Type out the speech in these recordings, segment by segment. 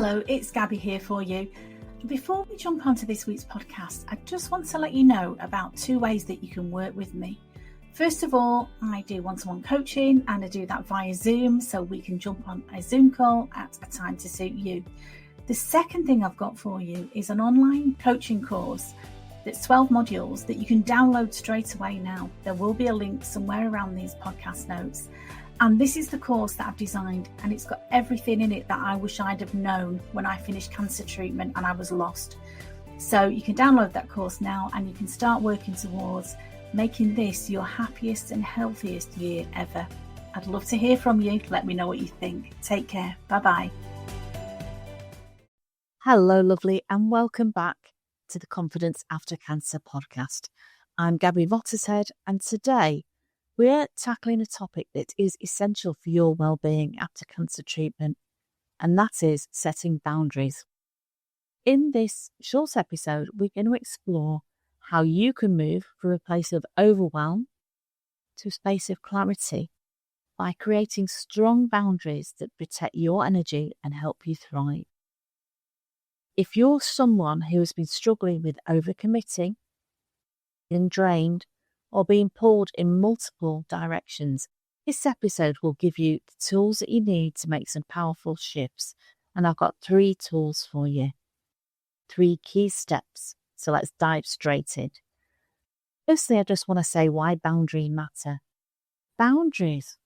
Hello, it's Gabby here for you. Before we jump onto this week's podcast, I just want to let you know about 2 ways that you can work with me. First of all, I do one-to-one coaching and I do that via Zoom, so we can jump on a Zoom call at a time to suit you. The second thing I've got for you is an online coaching course that's 12 modules that you can download straight away now. There will be a link somewhere around these podcast notes. And this is the course that I've designed, and it's got everything in it that I wish I'd have known when I finished cancer treatment and I was lost. So you can download that course now and you can start working towards making this your happiest and healthiest year ever. I'd love to hear from you. Let me know what you think. Take care. Bye-bye. Hello, lovely, and welcome back to the Confidence After Cancer podcast. I'm Gabby Vottershead, and today we're tackling a topic that is essential for your well-being after cancer treatment, and that is setting boundaries. In this short episode, we're going to explore how you can move from a place of overwhelm to a space of clarity by creating strong boundaries that protect your energy and help you thrive. If you're someone who has been struggling with overcommitting, being drained, or being pulled in multiple directions, this episode will give you the tools that you need to make some powerful shifts. And I've got 3 tools for you, 3 key steps. So let's dive straight in. Firstly, I just want to say why boundaries matter. Boundaries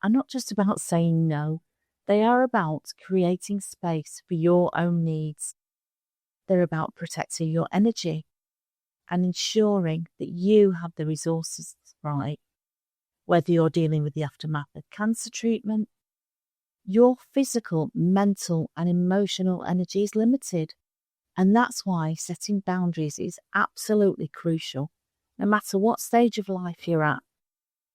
are not just about saying no. They are about creating space for your own needs. They're about protecting your energy and ensuring that you have the resources to thrive. Whether you're dealing with the aftermath of cancer treatment, your physical, mental and emotional energy is limited. And that's why setting boundaries is absolutely crucial, no matter what stage of life you're at.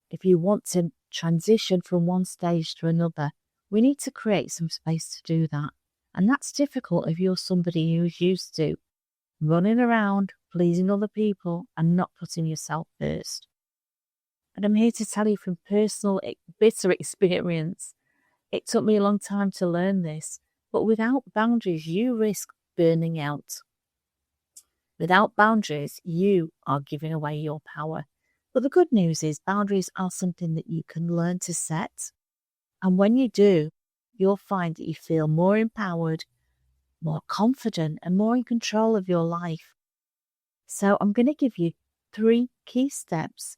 If you want to transition from one stage to another, we need to create some space to do that. And that's difficult if you're somebody who's used to running around, pleasing other people and not putting yourself first. And I'm here to tell you from personal, bitter experience, it took me a long time to learn this, but without boundaries, you risk burning out. Without boundaries, you are giving away your power. But the good news is boundaries are something that you can learn to set. And when you do, you'll find that you feel more empowered, more confident and more in control of your life. So I'm going to give you 3 key steps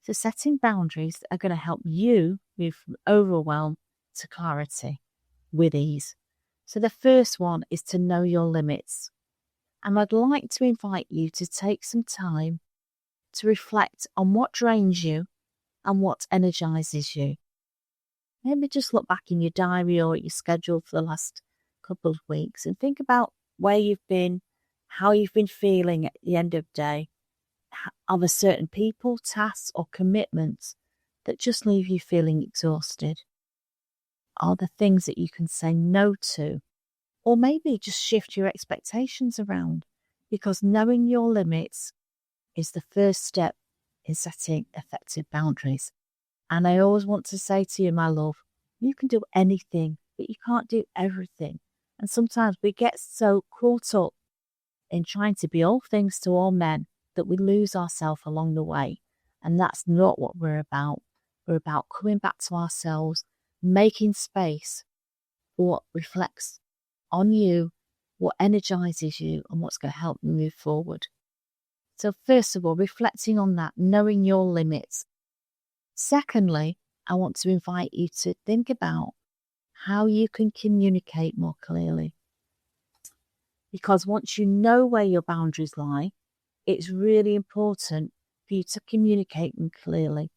to setting boundaries that are going to help you move from overwhelm to clarity with ease. So the first one is to know your limits. And I'd like to invite you to take some time to reflect on what drains you and what energizes you. Maybe just look back in your diary or your schedule for the last couple of weeks and think about where you've been, how you've been feeling at the end of the day. Are there certain people, tasks or commitments that just leave you feeling exhausted? Are there things that you can say no to? Or maybe just shift your expectations around, because knowing your limits is the first step in setting effective boundaries. And I always want to say to you, my love, you can do anything, but you can't do everything. And sometimes we get so caught up in trying to be all things to all men that we lose ourselves along the way. And that's not what we're about. We're about coming back to ourselves, making space for what reflects on you, what energizes you, and what's going to help you move forward. So first of all, reflecting on that, knowing your limits. Secondly, I want to invite you to think about how you can communicate more clearly. Because once you know where your boundaries lie, it's really important for you to communicate them clearly.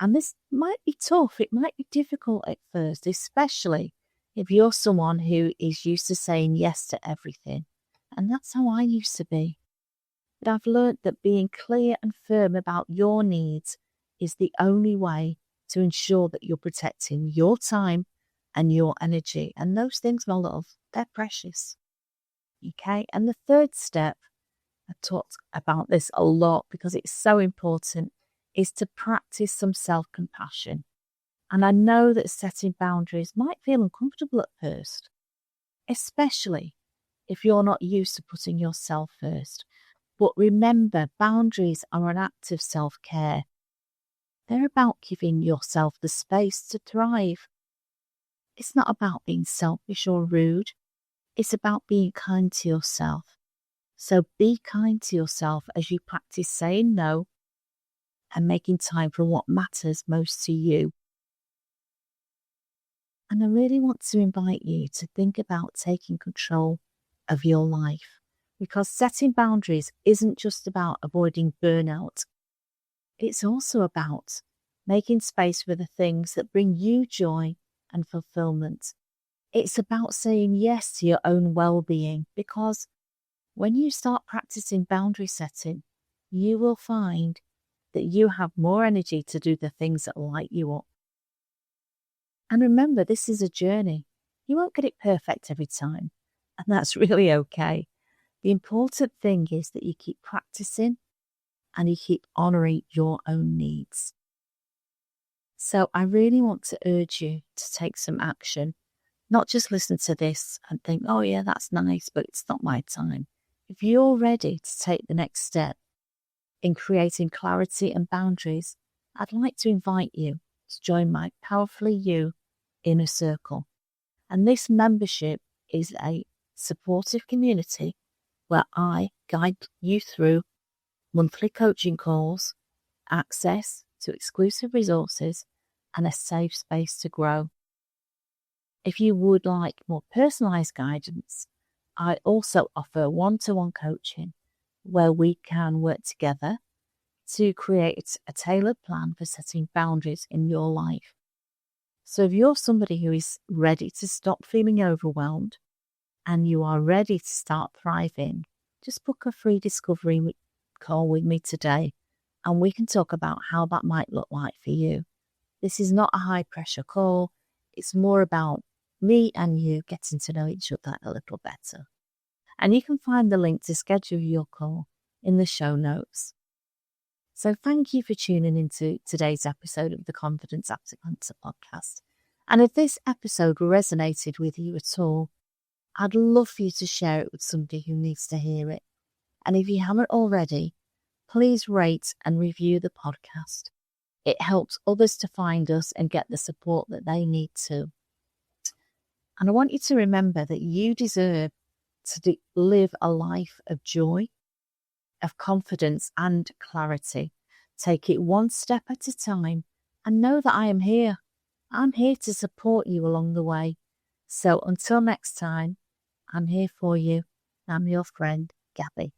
And this might be tough, it might be difficult at first, especially if you're someone who is used to saying yes to everything. And that's how I used to be. But I've learned that being clear and firm about your needs is the only way to ensure that you're protecting your time and your energy. And those things, my love, they're precious. Okay, and the third step, I talked about this a lot because it's so important, is to practice some self-compassion. And I know that setting boundaries might feel uncomfortable at first. especially if you're not used to putting yourself first. But remember, boundaries are an act of self-care. They're about giving yourself the space to thrive. It's not about being selfish or rude. It's about being kind to yourself. So be kind to yourself as you practice saying no and making time for what matters most to you. And I really want to invite you to think about taking control of your life, because setting boundaries isn't just about avoiding burnout. It's also about making space for the things that bring you joy and fulfillment. It's about saying yes to your own well-being, because when you start practicing boundary setting, you will find that you have more energy to do the things that light you up. And remember, this is a journey. You won't get it perfect every time, and that's really okay. The important thing is that you keep practicing and you keep honouring your own needs. So I really want to urge you to take some action, not just listen to this and think, oh yeah, that's nice, but it's not my time. If you're ready to take the next step in creating clarity and boundaries, I'd like to invite you to join my Powerfully You Inner Circle. And this membership is a supportive community where I guide you through monthly coaching calls, access to exclusive resources, and a safe space to grow. If you would like more personalised guidance, I also offer one-to-one coaching where we can work together to create a tailored plan for setting boundaries in your life. So if you're somebody who is ready to stop feeling overwhelmed and you are ready to start thriving, just book a free discovery call with me today and we can talk about how that might look like for you. This is not a high pressure call. It's more about me and you getting to know each other a little better. And you can find the link to schedule your call in the show notes. So thank you for tuning into today's episode of the Confidence After Cancer podcast. And if this episode resonated with you at all, I'd love for you to share it with somebody who needs to hear it. And if you haven't already, please rate and review the podcast. It helps others to find us and get the support that they need too. And I want you to remember that you deserve to live a life of joy, of confidence and clarity. Take it one step at a time and know that I am here. I'm here to support you along the way. So until next time, I'm here for you. I'm your friend, Gabby.